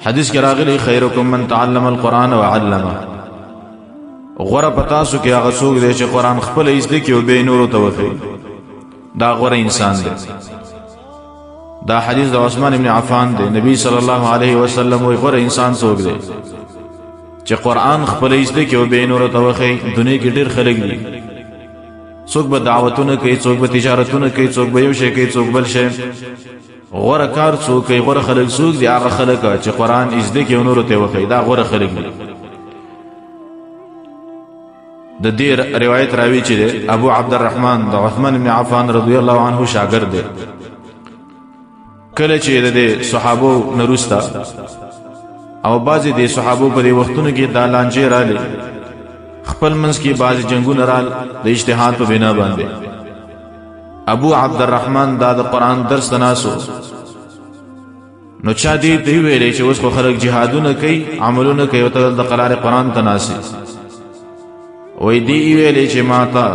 حدیث کې راغلی خیرکم من تعلم القرآن وعلمه، غوره پتا سو کې هغه څوک دی چې قرآن خپل زده کړي او به نورو ته وښيي، دا غوره انسان دی. دا حدیث د عثمان ابن عفان دی. نبی صلی الله علیه وسلم وی غوره انسان څوک دی چې قرآن خپل زده کړي او به نورو ته وښيي. دنیا کې ډېر خلک دي، څوک به دعوتونه کوي، څوک به تجارتونه کوي، څوک به یو شی کوي، څوک بل شی. غوره کار څوک کوي، غوره خلک څوک دي؟ هغه خلک چې قرآن زده کړي او نورو ته وښيي، دا غوره خلک دي. د دې روایت راوی چې دی ابو عبدالرحمن د عثمان بن عفان رضی الله عنه شاګرد دی. کله چې د صحابو نرستا او بعضې د صحابو په دې وختونو کې دا لانجې راغلې، خپل منځ کې بعضې جنګونه رال د اجتهاد په بنا باندې. ابو عبدالرحمن دا د قرآن درس ته ناسو، نو چا دې ته ویلې چې اوس خو خلک جهادونه کوي، عملونه کوي، او ته د قرآن ته ناسې. وی دی ویلې چې ما ته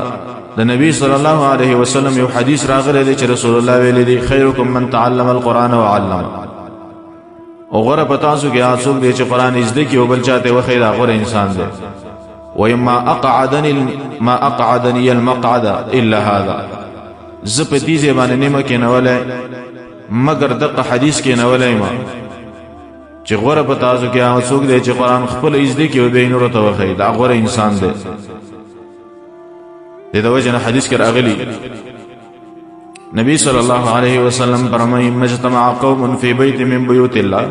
د نبی صلی الله علیه وسلم یو حدیث راغلی دی چې رسول الله ویلی دی خیرکم من تعلم القرآن وعلم، او غوره په تاسو کې هغه څوک دی چې قرآن زده کړي او بل چاته وښيي، دا غوره انسان دی. وی ما اقعدنی المقعد الا هذا، زه په دې ځای باندې نیمه کېنولی مګر دغه حدیث کېنولی ما چې غوره په تاسو کې هغه څوک دی چې قرآن خپل زده کړي او به نورو ته وښيي، دا غوره انسان دی. د وجه نه حدیث کې راغلی نبی صلی الله علیه وسلم فرمایي مجتمع قوم فی بیت من بیوت الله،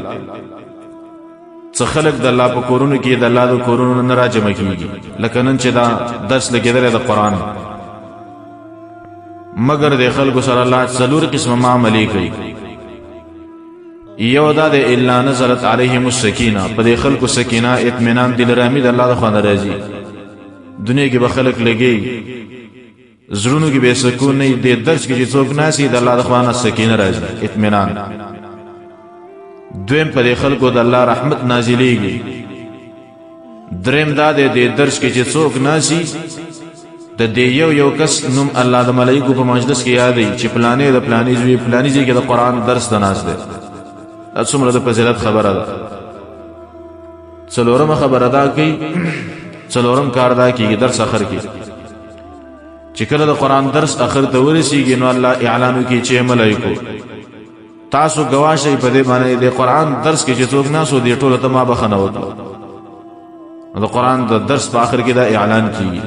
څه خلق د الله په کورونو کې د الله د کورونو نه راجمع کیږي، لکه نن چې دا درس لګیدل د قرآن، مگر د خلکو سره الله څلور قسمه معاملې کوي. یو دا د الا نزلت علیهم السکینه، په دې خلکو سکینه اطمینان دل رحمی د الله د خوا نه راځي. دنیا کې به خلک لګي، زړونو کې به سکون نه، د درس کې چې څوک ناسي د الله د خوا نه سکینه راځي، اطمینان. دویم په دې خلکو د الله رحمت نازلېږي. دریم دا د درس کې چې څوک ناسي د دې یو کس نوم الله د ملائکو په مجلس کې یادوي چې فلانې د فلانې زوی فلانې ځای کې د قرآن درس ته ناست دی. دا څومره د فضیلت خبره ده. څلورمه خبره دا کوي، څلورم کار دا کېږي درس اخر کې چې کله د قرآن درس اخر ته ورسیږي نو الله اعلان وکړي چې ملائکو تاسو ګواه شئ په دې باندې د قرآن درس کې چې څوک ناسو دې ټولو ته ما بخښنه وکړه. د قرآن د درس په اخر کې دا اعلان کېږي.